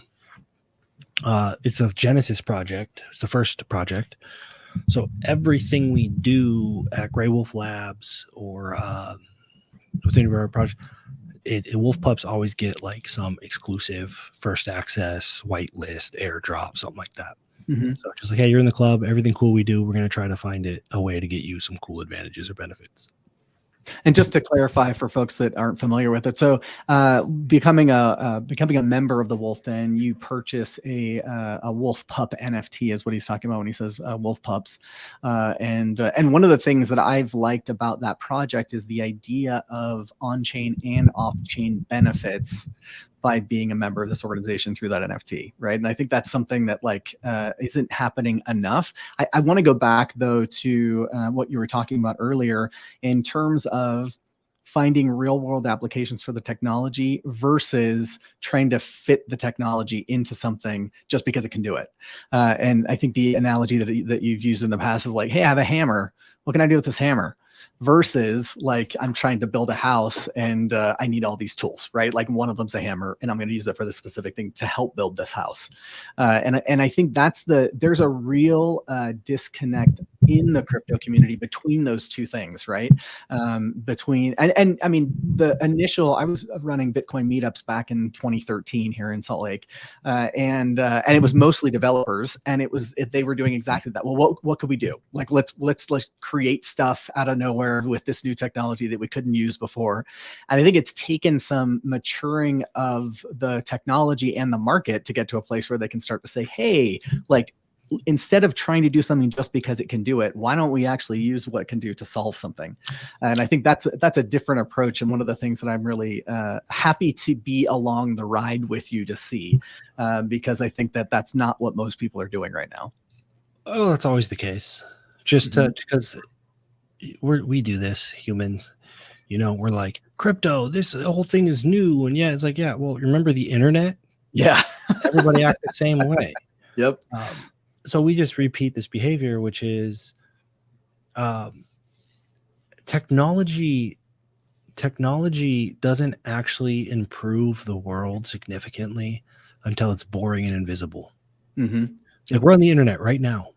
It's a Genesis project. It's the first project. So everything we do at Grey Wolf Labs or within our project, Wolf Pups always get like some exclusive first access, whitelist, airdrop, something like that. So just like, hey, you're in the club, everything cool we do, we're going to try to find a way to get you some cool advantages or benefits. And just to clarify for folks that aren't familiar with it, so becoming a member of the Wolf Den, you purchase a Wolf Pup NFT, is what he's talking about when he says Wolf Pups. And one of the things that I've liked about that project is the idea of on-chain and off-chain benefits by being a member of this organization through that NFT, right? And I think that's something that like isn't happening enough. I want to go back though to what you were talking about earlier in terms of finding real world applications for the technology versus trying to fit the technology into something just because it can do it. And I think the analogy that you've used in the past is like, hey, I have a hammer. What can I do with this hammer? Versus like, I'm trying to build a house and I need all these tools, right? Like one of them's a hammer and I'm going to use it for this specific thing to help build this house. And I think there's a real disconnect in the crypto community between those two things, right? Between, and I mean, I was running Bitcoin meetups back in 2013 here in Salt Lake. And it was mostly developers, and they were doing exactly that. Well, what could we do? Like, let's create stuff out of nowhere with this new technology that we couldn't use before. And I think it's taken some maturing of the technology and the market to get to a place where they can start to say, hey, like, instead of trying to do something just because it can do it, why don't we actually use what it can do to solve something? And I think that's a different approach, and one of the things that I'm really happy to be along the ride with you to see, because I think that that's not what most people are doing right now. Oh, that's always the case. Just because we do this, humans, we're like, crypto, this whole thing is new. And yeah, it's like, yeah, well, remember the internet? Yeah. Everybody acts the same way. Yep. So we just repeat this behavior, which is technology doesn't actually improve the world significantly until it's boring and invisible. Like we're on the internet right now.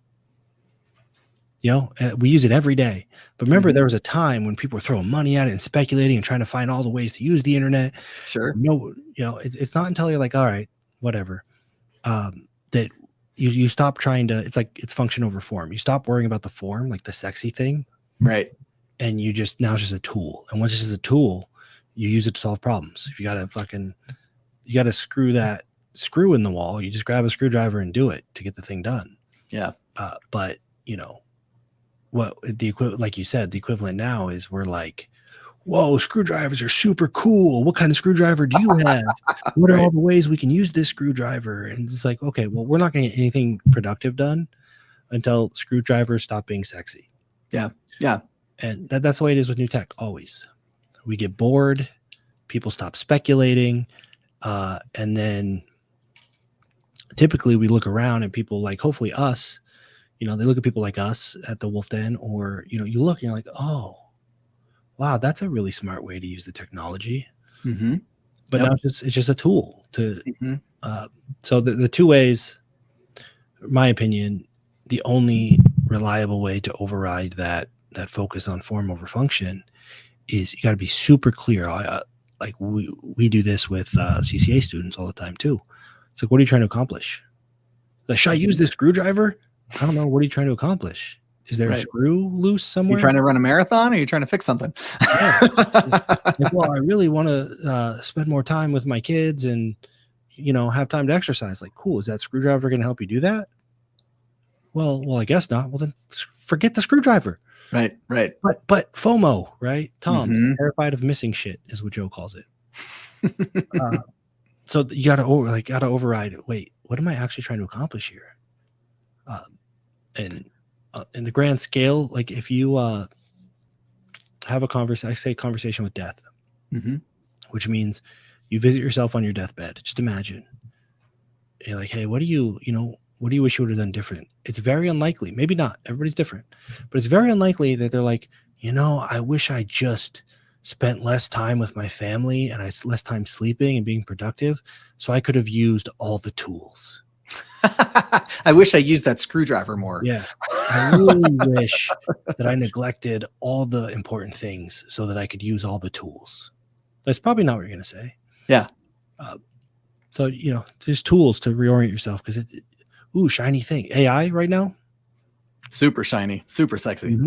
We use it every day. But remember, there was a time when people were throwing money at it and speculating and trying to find all the ways to use the internet. Sure. It's not until you're like, all right, whatever, that you stop trying to. It's like it's function over form. You stop worrying about the form, like the sexy thing, right? And now it's just a tool. And once it's just a tool, you use it to solve problems. If you got to screw that screw in the wall, you just grab a screwdriver and do it to get the thing done. Yeah. But what the equivalent, like you said, the equivalent now is we're like, whoa, screwdrivers are super cool. What kind of screwdriver do you have? What are all the ways we can use this screwdriver? And it's like, okay, well, we're not going to get anything productive done until screwdrivers stop being sexy. Yeah. Yeah. And that's the way it is with new tech. Always. We get bored. People stop speculating. And then typically we look around and people like, hopefully us, they look at people like us at the Wolf Den, or, you look and you're like, oh, wow, that's a really smart way to use the technology. But now it's just a tool to, so the two ways, in my opinion, the only reliable way to override that focus on form over function is you got to be super clear. Like we do this with CCA students all the time too. It's like, what are you trying to accomplish? Like, should I use this screwdriver? I don't know. What are you trying to accomplish? Is there a screw loose somewhere? You trying to run a marathon, or are you trying to fix something? Like, well, I really want to spend more time with my kids and, have time to exercise. Like, cool. Is that screwdriver going to help you do that? Well, I guess not. Well, then forget the screwdriver. Right. But FOMO, right? Tom, terrified of missing shit is what Joe calls it. So you got to override it. Wait, what am I actually trying to accomplish here? And in the grand scale, like if you have a conversation with death, which means you visit yourself on your deathbed. Just imagine, you're like, hey, what do you wish you would have done different? It's very unlikely, maybe not, everybody's different, but it's very unlikely that they're like, I wish I just spent less time with my family and I had less time sleeping and being productive, so I could have used all the tools. I wish I used that screwdriver more. Yeah. I really wish that I neglected all the important things so that I could use all the tools. That's probably not what you're going to say. Yeah. So, there's tools to reorient yourself, because it's, shiny thing. AI right now? Super shiny, super sexy.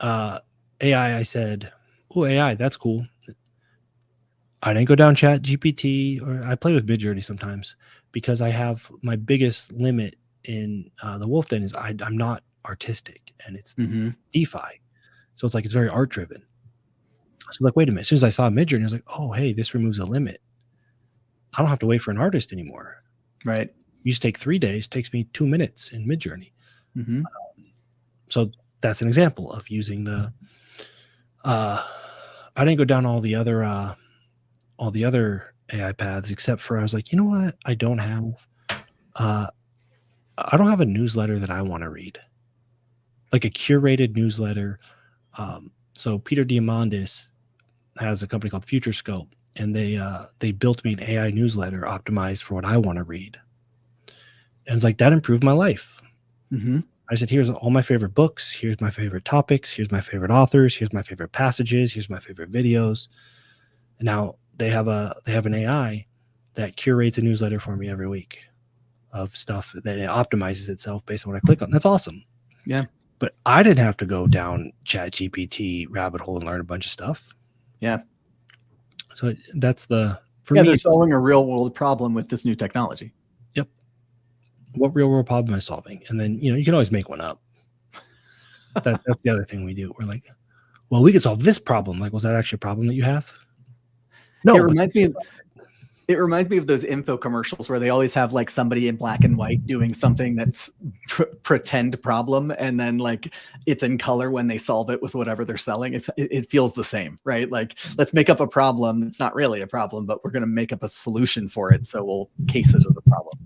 AI, I said, AI, that's cool. I didn't go down Chat GPT, or I play with Midjourney sometimes, because I have my biggest limit in the Wolf Den is I'm not artistic, and it's DeFi. So it's like, it's very art driven. So like, wait a minute. As soon as I saw Midjourney, I was like, oh, hey, this removes a limit. I don't have to wait for an artist anymore. Right. It used to take 3 days. It takes me 2 minutes in Midjourney. So that's an example of using the, I didn't go down all the other AI paths, except for I was like, you know what? I don't have a newsletter that I want to read, like a curated newsletter. So Peter Diamandis has a company called Future Scope, and they built me an AI newsletter optimized for what I want to read. And it's like, that improved my life. I said, here's all my favorite books. Here's my favorite topics. Here's my favorite authors. Here's my favorite passages. Here's my favorite videos. And now they have an AI that curates a newsletter for me every week of stuff that it optimizes itself based on what I click on. That's awesome. Yeah. But I didn't have to go down Chat GPT rabbit hole and learn a bunch of stuff. Yeah. So that's for me, me, they're solving a real world problem with this new technology. Yep. what real world problem am I solving? And then, you can always make one up. That's the other thing we do. We're like, well, we could solve this problem. Like, was that actually a problem that you have? No, It reminds me of those info commercials where they always have like somebody in black and white doing something that's pretend problem, and then like it's in color when they solve it with whatever they're selling. It feels the same, right? Like, let's make up a problem. It's not really a problem, but we're going to make up a solution for it. So we'll case it as a problem.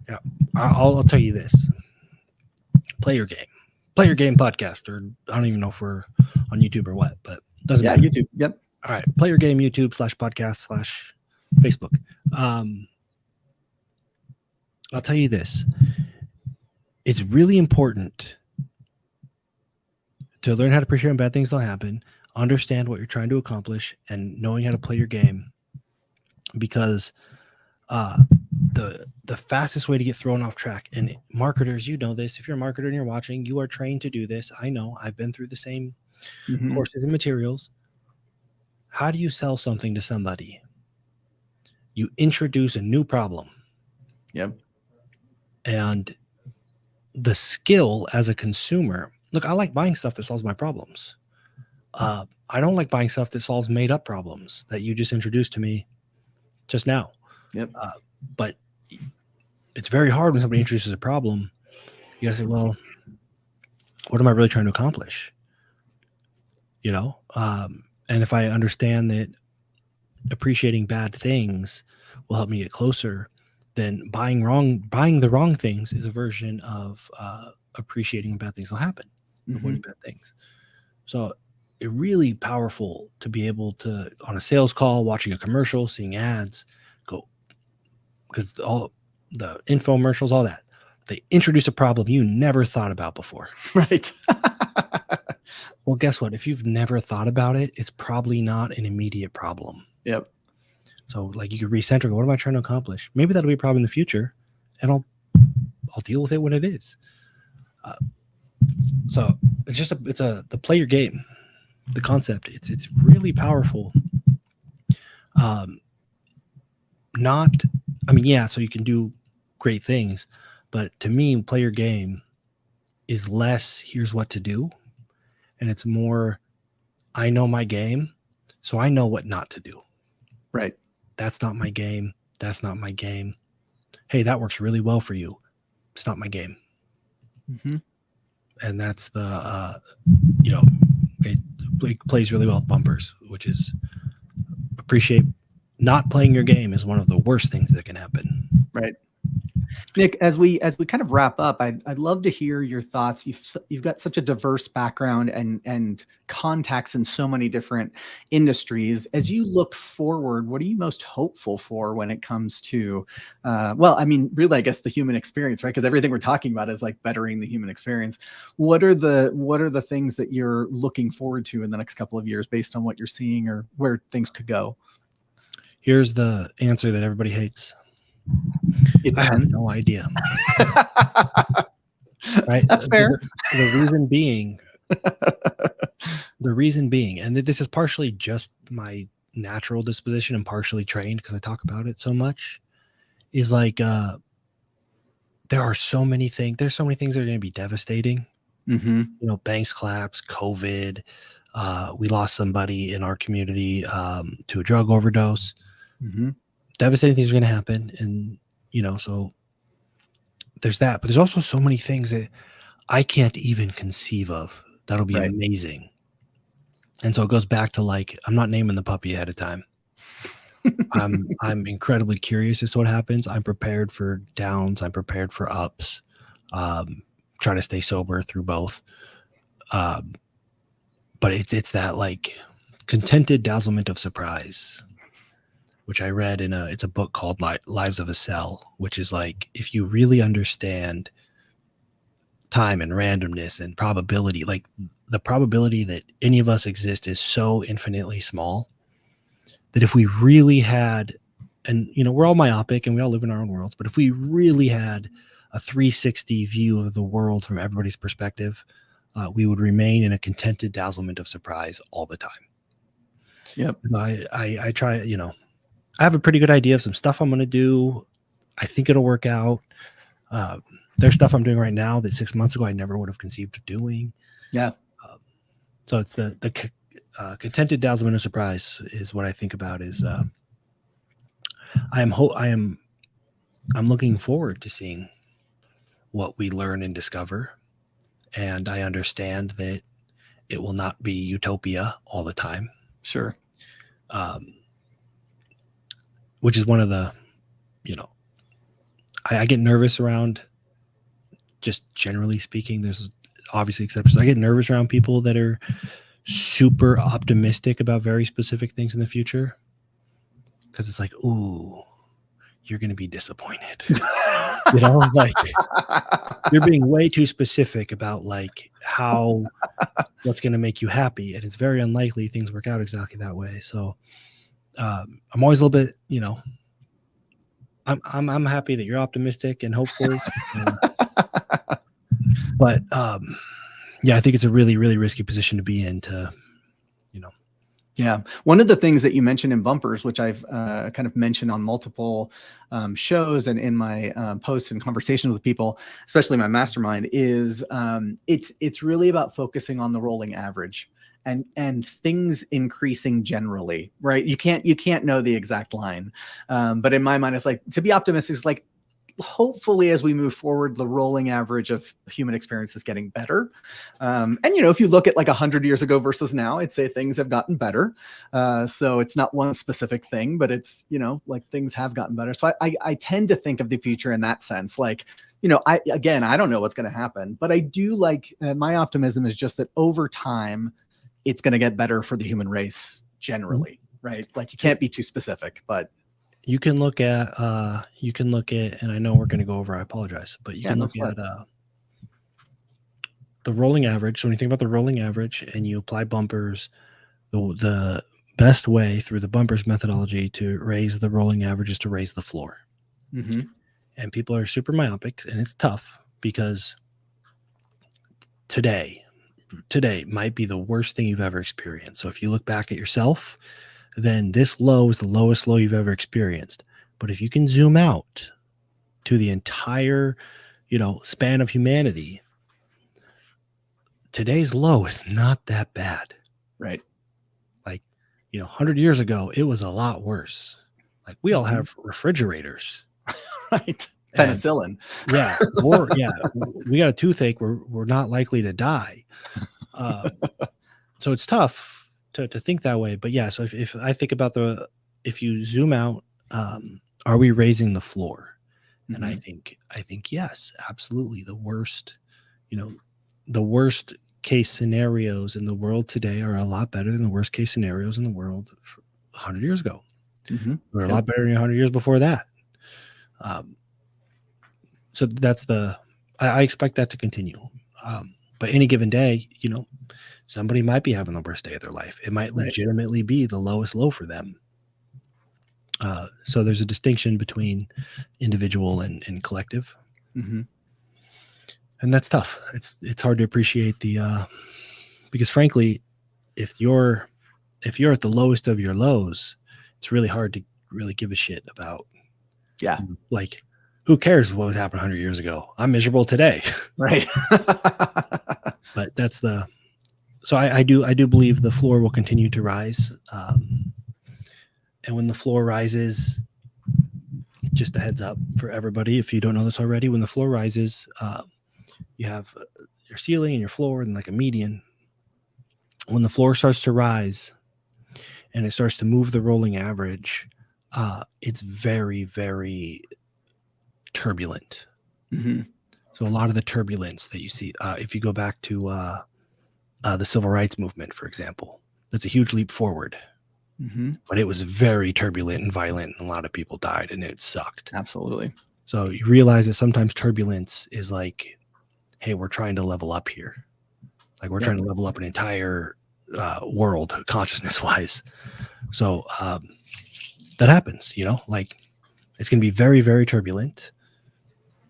Yeah. I'll tell you this. Play your game podcast, or I don't even know if we're on YouTube or what, but doesn't matter. YouTube. Yep. All right. Play your game, YouTube /podcast /Facebook. I'll tell you this. It's really important to learn how to appreciate when bad things don't happen, understand what you're trying to accomplish, and knowing how to play your game, because the fastest way to get thrown off track, and marketers, you know this, if you're a marketer and you're watching, you are trained to do this. I know, I've been through the same courses and materials. How do you sell something to somebody? You introduce a new problem. Yep. And the skill as a consumer, look, I like buying stuff that solves my problems. I don't like buying stuff that solves made up problems that you just introduced to me just now. Yep. But it's very hard when somebody introduces a problem. You gotta say, well, what am I really trying to accomplish? And if I understand that appreciating bad things will help me get closer, then buying the wrong things is a version of appreciating when bad things will happen, avoiding bad things. So it's really powerful to be able to, on a sales call, watching a commercial, seeing ads, go, because all the infomercials, all that, they introduce a problem you never thought about before. Right. Well, guess what? If you've never thought about it, it's probably not an immediate problem. Yep. So like you could recenter, what am I trying to accomplish? Maybe that'll be a problem in the future, and I'll deal with it when it is. So it's just the play your game, the concept. It's really powerful. So you can do great things, but to me, play your game is less here's what to do, and it's more I know my game, so I know what not to do. Right. That's not my game. That's not my game. Hey, that works really well for you. It's not my game. And that's the, it plays really well with bumpers, which is appreciate not playing your game is one of the worst things that can happen. Right. Nic, as we kind of wrap up, I'd love to hear your thoughts. You've got such a diverse background and contacts in so many different industries. As you look forward, what are you most hopeful for when it comes to, really, I guess the human experience, right? Because everything we're talking about is like bettering the human experience. What are the things that you're looking forward to in the next couple of years based on what you're seeing or where things could go? Here's the answer that everybody hates. I have no idea. Right? That's fair. The reason being, and this is partially just my natural disposition and partially trained because I talk about it so much, is like there are so many things. There's so many things that are going to be devastating. Banks collapse, COVID. We lost somebody in our community to a drug overdose. Devastating things are going to happen, and so there's that. But there's also so many things that I can't even conceive of that'll be amazing. And so it goes back to like I'm not naming the puppy ahead of time. I'm incredibly curious as to what happens. I'm prepared for downs. I'm prepared for ups. Try to stay sober through both. But it's that like contented dazzlement of surprise, which I read it's a book called Lives of a Cell, which is like, if you really understand time and randomness and probability, like the probability that any of us exist is so infinitely small that if we really had, and we're all myopic and we all live in our own worlds, but if we really had a 360 view of the world from everybody's perspective, we would remain in a contented dazzlement of surprise all the time. Yep. I try, I have a pretty good idea of some stuff I'm going to do. I think it'll work out. there's stuff I'm doing right now that 6 months ago I never would have conceived of doing. Yeah. So it's the contented dazzlement of surprise is what I think about. Is I'm looking forward to seeing what we learn and discover, and I understand that it will not be utopia all the time. Sure. Which is one of the, I get nervous around, just generally speaking, there's obviously exceptions. I get nervous around people that are super optimistic about very specific things in the future, because it's like, ooh, you're going to be disappointed. Like you're being way too specific about like what's going to make you happy, and it's very unlikely things work out exactly that way. So I'm always a little bit, I'm happy that you're optimistic and hopeful, but yeah, I think it's a really, really risky position to be in. Yeah. One of the things that you mentioned in bumpers, which I've kind of mentioned on multiple shows and in my posts and conversations with people, especially my mastermind, is it's really about focusing on the rolling average and things increasing generally, right? You can't know the exact line. But in my mind, it's like, to be optimistic is like, hopefully as we move forward, the rolling average of human experience is getting better. And, if you look at like 100 years ago versus now, I'd say things have gotten better. So it's not one specific thing, but it's, like things have gotten better. So I tend to think of the future in that sense. Like, I don't know what's going to happen, but I do like, my optimism is just that over time, it's going to get better for the human race generally, right? Like you can't be too specific, but you can look at, and I know we're going to go over, I apologize, but you can look at the rolling average. So when you think about the rolling average and you apply bumpers, the best way through the bumpers methodology to raise the rolling average is to raise the floor. Mm-hmm. And people are super myopic, and it's tough because today might be the worst thing you've ever experienced. So if you look back at yourself, then this low is the lowest low you've ever experienced. But if you can zoom out to the entire, span of humanity, today's low is not that bad. Right. Like, 100 years ago, it was a lot worse. Like we all have refrigerators. Right. Penicillin. We got a toothache. We're not likely to die. So it's tough to think that way. But yeah, so if I think about if you zoom out, are we raising the floor? Mm-hmm. And I think yes, absolutely. The worst case scenarios in the world today are a lot better than the worst case scenarios in the world 100 years ago. Mm-hmm. They're a lot better than 100 years before that. So that's I expect that to continue. But any given day, somebody might be having the worst day of their life. It might legitimately be the lowest low for them. So there's a distinction between individual and collective. Mm-hmm. And that's tough. It's hard to appreciate because frankly, if you're at the lowest of your lows, it's really hard to really give a shit about. Yeah. Like, who cares what was happening 100 years ago? I'm miserable today. Right. But that's so I do believe the floor will continue to rise. And when the floor rises, just a heads up for everybody, if you don't know this already, when the floor rises, you have your ceiling and your floor and like a median. When the floor starts to rise and it starts to move the rolling average, it's very, very turbulent. Mm-hmm. So a lot of the turbulence that you see, if you go back to the civil rights movement, for example, that's a huge leap forward. Mm-hmm. But it was very turbulent and violent, and a lot of people died, and it sucked. Absolutely. So you realize that sometimes turbulence is like, hey, we're trying to level up here. Like we're trying to level up an entire world consciousness-wise. So that happens, like it's going to be very, very turbulent.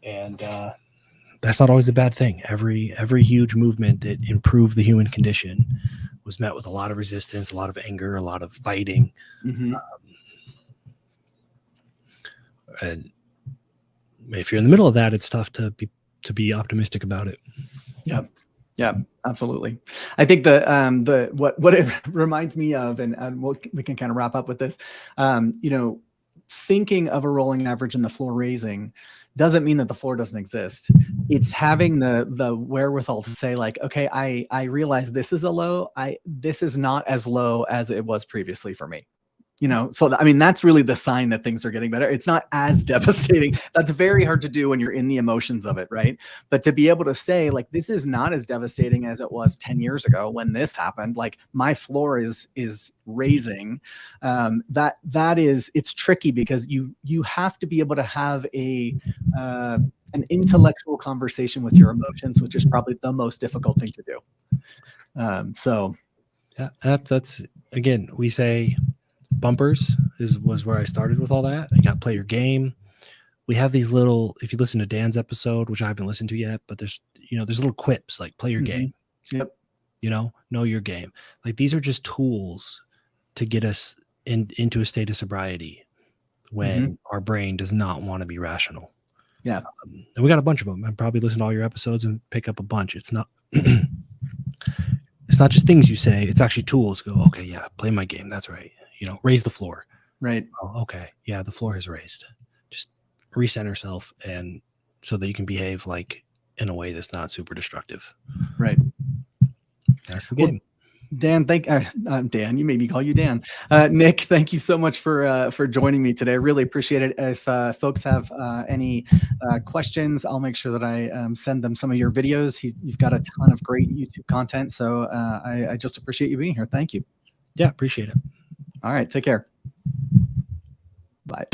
And that's not always a bad thing. Every huge movement that improved the human condition was met with a lot of resistance, a lot of anger, a lot of fighting. Mm-hmm. And if you're in the middle of that, it's tough to be to be optimistic about it. Yeah. Yeah, absolutely. I think what it reminds me of, and we can kind of wrap up with this, thinking of a rolling average in the floor raising doesn't mean that the floor doesn't exist. It's having the wherewithal to say like, okay, I realize this is a low. This is not as low as it was previously for me. So I mean, that's really the sign that things are getting better. It's not as devastating. That's very hard to do when you're in the emotions of it, right? But to be able to say like, this is not as devastating as it was 10 years ago when this happened. Like my floor is raising. It's tricky because you have to be able to have an intellectual conversation with your emotions, which is probably the most difficult thing to do. So yeah, that's again, we say bumpers was where I started with all that. You got to play your game. We have these little, if you listen to Dan's episode, which I haven't listened to yet, but there's little quips like play your game. Yep. Know your game. Like these are just tools to get us into a state of sobriety when our brain does not want to be rational. Yeah. And we got a bunch of them. I probably listen to all your episodes and pick up a bunch. It's not it's not just things you say, it's actually tools. Go, okay, yeah, play my game. That's right. Raise the floor. Right. Oh, okay. Yeah, the floor is raised. Just recenter yourself, and so that you can behave like in a way that's not super destructive. Right. That's the game. Dan, Dan, you made me call you Dan. Nic, thank you so much for joining me today. I really appreciate it. If folks have any questions, I'll make sure that I send them some of your videos. You've got a ton of great YouTube content, so I just appreciate you being here. Thank you. Yeah, appreciate it. All right, take care. Bye.